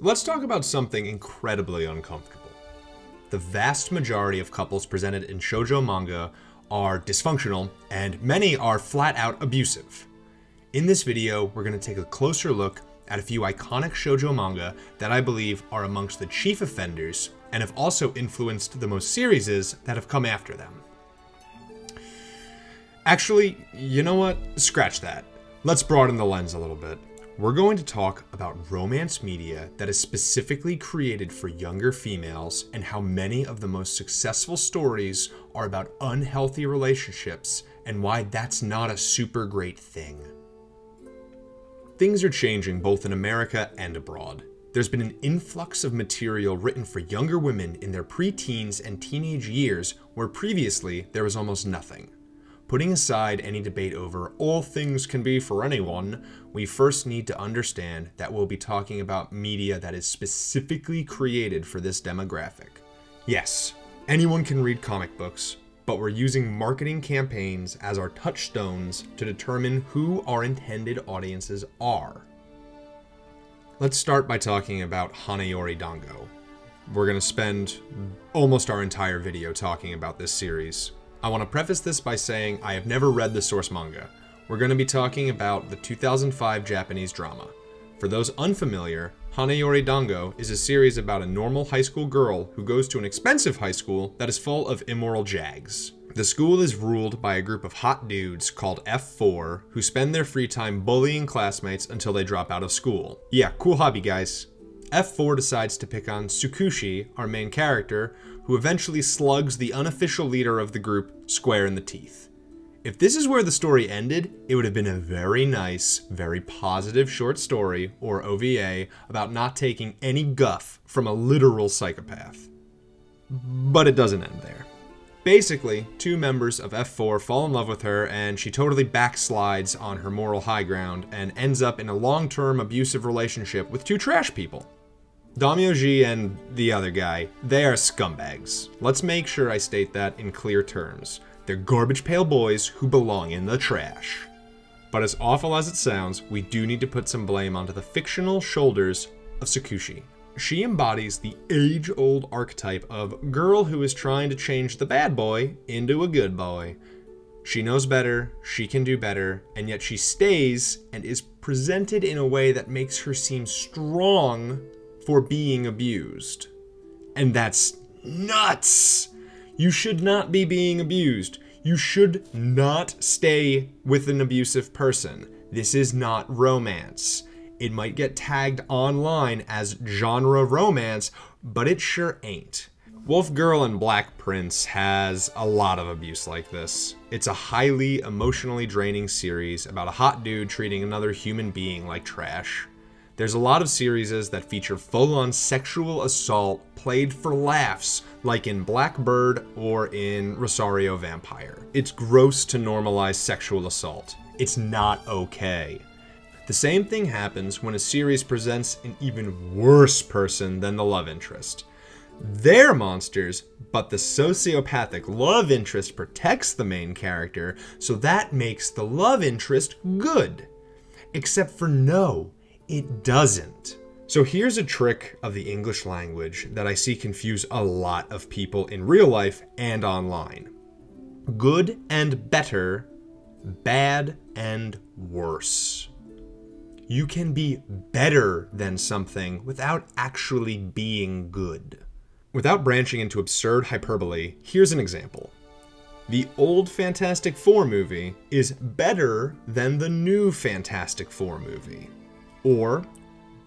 Let's talk about something incredibly uncomfortable. The vast majority of couples presented in shoujo manga are dysfunctional, and many are flat out abusive. In this video, we're going to take a closer look at a few iconic shoujo manga that I believe are amongst the chief offenders and have also influenced the most series that have come after them. Actually, you know what? Scratch that. Let's broaden the lens a little bit. We're going to talk about romance media that is specifically created for younger females and how many of the most successful stories are about unhealthy relationships and why that's not a super great thing. Things are changing both in America and abroad. There's been an influx of material written for younger women in their preteens and teenage years where previously there was almost nothing. Putting aside any debate over all things can be for anyone, we first need to understand that we'll be talking about media that is specifically created for this demographic. Yes, anyone can read comic books, but we're using marketing campaigns as our touchstones to determine who our intended audiences are. Let's start by talking about Hana Yori Dango. We're going to spend almost our entire video talking about this series. I want to preface this by saying I have never read the source manga. We're going to be talking about the 2005 Japanese drama. For those unfamiliar, Hana Yori Dango is a series about a normal high school girl who goes to an expensive high school that is full of immoral jags. The school is ruled by a group of hot dudes called F4 who spend their free time bullying classmates until they drop out of school. Yeah, cool hobby, guys. F4 decides to pick on Tsukushi, our main character, who eventually slugs the unofficial leader of the group square in the teeth. If this is where the story ended, it would have been a very nice, very positive short story, or OVA, about not taking any guff from a literal psychopath. But it doesn't end there. Basically, two members of F4 fall in love with her and she totally backslides on her moral high ground and ends up in a long-term abusive relationship with two trash people. Damyoji and the other guy, they are scumbags. Let's make sure I state that in clear terms. They're garbage pail boys who belong in the trash. But as awful as it sounds, we do need to put some blame onto the fictional shoulders of Tsukushi. She embodies the age-old archetype of girl who is trying to change the bad boy into a good boy. She knows better, she can do better, and yet she stays and is presented in a way that makes her seem strong for being abused. And that's nuts! You should not be being abused. You should not stay with an abusive person. This is not romance. It might get tagged online as genre romance, but it sure ain't. Wolf Girl and Black Prince has a lot of abuse like this. It's a highly emotionally draining series about a hot dude treating another human being like trash. There's a lot of series that feature full-on sexual assault played for laughs, like in Blackbird or in Rosario Vampire. It's gross to normalize sexual assault. It's not okay. The same thing happens when a series presents an even worse person than the love interest. They're monsters, but the sociopathic love interest protects the main character, so that makes the love interest good. Except for no, it doesn't. So here's a trick of the English language that I see confuse a lot of people in real life and online. Good and better, bad and worse. You can be better than something without actually being good. Without branching into absurd hyperbole, here's an example. The old Fantastic Four movie is better than the new Fantastic Four movie. Or,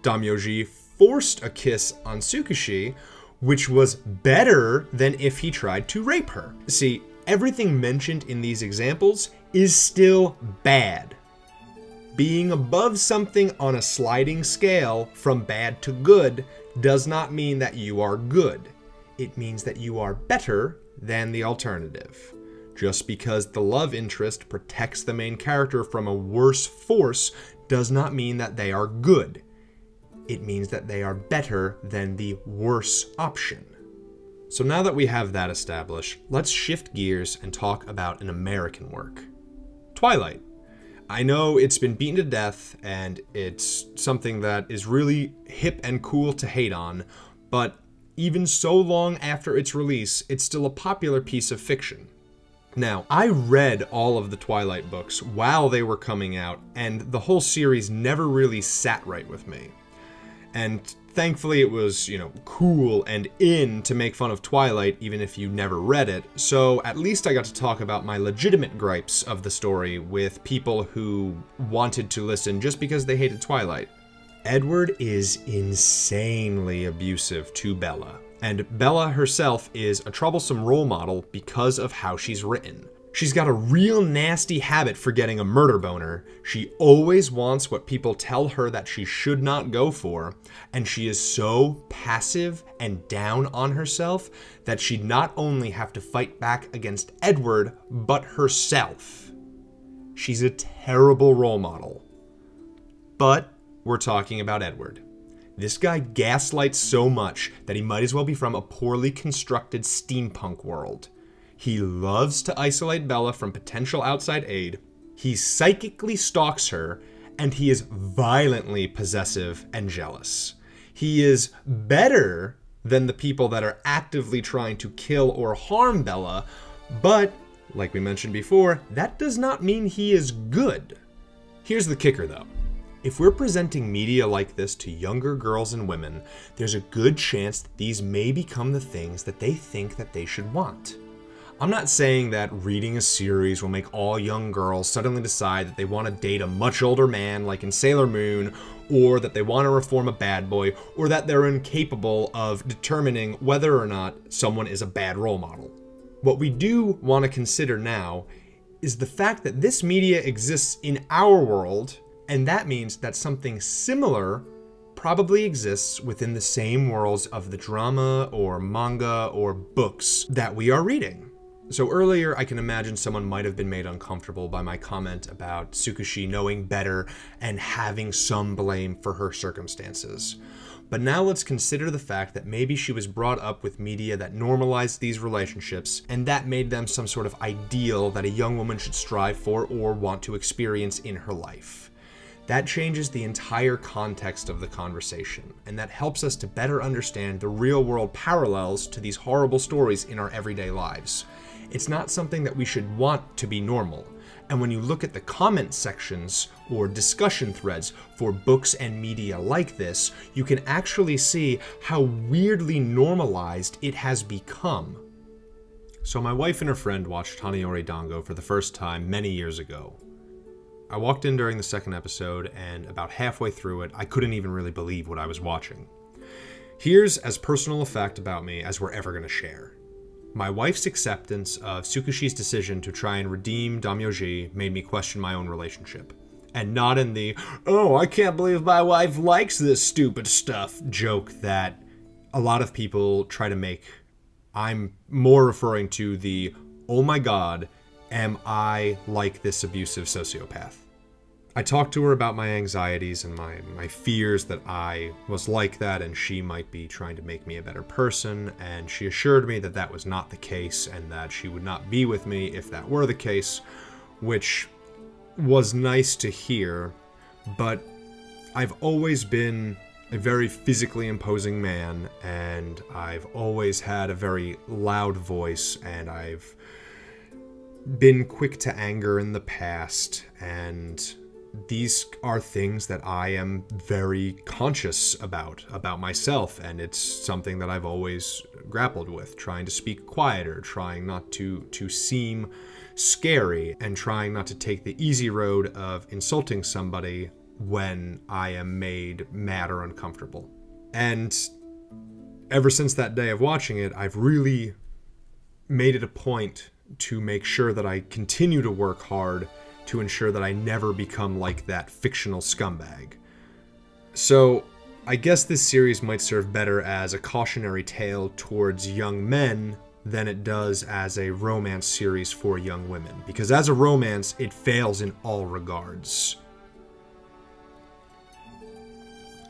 Damyoji forced a kiss on Tsukushi, which was better than if he tried to rape her. See, everything mentioned in these examples is still bad. Being above something on a sliding scale from bad to good does not mean that you are good. It means that you are better than the alternative. Just because the love interest protects the main character from a worse force does not mean that they are good. It means that they are better than the worse option. So now that we have that established, let's shift gears and talk about an American work. Twilight. I know it's been beaten to death, and it's something that is really hip and cool to hate on, but even so long after its release, it's still a popular piece of fiction. Now, I read all of the Twilight books while they were coming out, and the whole series never really sat right with me. And thankfully it was, cool and in to make fun of Twilight even if you never read it, so at least I got to talk about my legitimate gripes of the story with people who wanted to listen just because they hated Twilight. Edward is insanely abusive to Bella, and Bella herself is a troublesome role model because of how she's written. She's got a real nasty habit for getting a murder boner. She always wants what people tell her that she should not go for, and she is so passive and down on herself that she'd not only have to fight back against Edward, but herself. She's a terrible role model. But we're talking about Edward. This guy gaslights so much that he might as well be from a poorly constructed steampunk world. He loves to isolate Bella from potential outside aid, he psychically stalks her, and he is violently possessive and jealous. He is better than the people that are actively trying to kill or harm Bella, but, like we mentioned before, that does not mean he is good. Here's the kicker though. If we're presenting media like this to younger girls and women, there's a good chance that these may become the things that they think that they should want. I'm not saying that reading a series will make all young girls suddenly decide that they want to date a much older man like in Sailor Moon, or that they want to reform a bad boy, or that they're incapable of determining whether or not someone is a bad role model. What we do want to consider now is the fact that this media exists in our world, and that means that something similar probably exists within the same worlds of the drama or manga or books that we are reading. So earlier, I can imagine someone might have been made uncomfortable by my comment about Tsukushi knowing better and having some blame for her circumstances. But now let's consider the fact that maybe she was brought up with media that normalized these relationships, and that made them some sort of ideal that a young woman should strive for or want to experience in her life. That changes the entire context of the conversation, and that helps us to better understand the real-world parallels to these horrible stories in our everyday lives. It's not something that we should want to be normal. And when you look at the comment sections or discussion threads for books and media like this, you can actually see how weirdly normalized it has become. So my wife and her friend watched Hana Yori Dango for the first time many years ago. I walked in during the second episode, and about halfway through it, I couldn't even really believe what I was watching. Here's as personal a fact about me as we're ever going to share. My wife's acceptance of Tsukushi's decision to try and redeem Damyoji made me question my own relationship. And not in the, "Oh, I can't believe my wife likes this stupid stuff" joke that a lot of people try to make. I'm more referring to the, "Oh my god, am I like this abusive sociopath?" I talked to her about my anxieties and my fears that I was like that and she might be trying to make me a better person, and she assured me that that was not the case and that she would not be with me if that were the case, which was nice to hear, but I've always been a very physically imposing man, and I've always had a very loud voice, and I've been quick to anger in the past, and these are things that I am very conscious about myself, and it's something that I've always grappled with, trying to speak quieter, trying not to seem scary, and trying not to take the easy road of insulting somebody when I am made mad or uncomfortable. And ever since that day of watching it, I've really made it a point to make sure that I continue to work hard to ensure that I never become like that fictional scumbag. So, I guess this series might serve better as a cautionary tale towards young men than it does as a romance series for young women, because as a romance, it fails in all regards.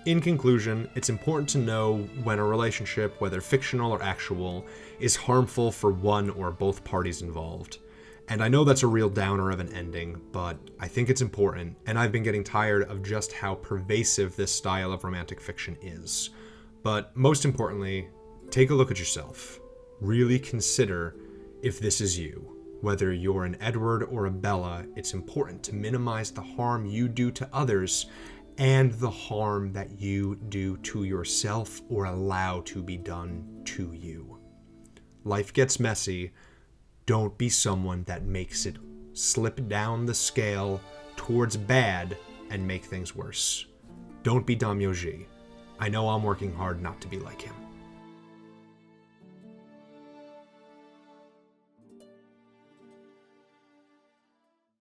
In conclusion, it's important to know when a relationship, whether fictional or actual, is harmful for one or both parties involved. And I know that's a real downer of an ending, but I think it's important, and I've been getting tired of just how pervasive this style of romantic fiction is. But most importantly, take a look at yourself. Really consider if this is you. Whether you're an Edward or a Bella, it's important to minimize the harm you do to others and the harm that you do to yourself or allow to be done to you. Life gets messy. Don't be someone that makes it slip down the scale towards bad and make things worse. Don't be Dam Yoji. I know I'm working hard not to be like him.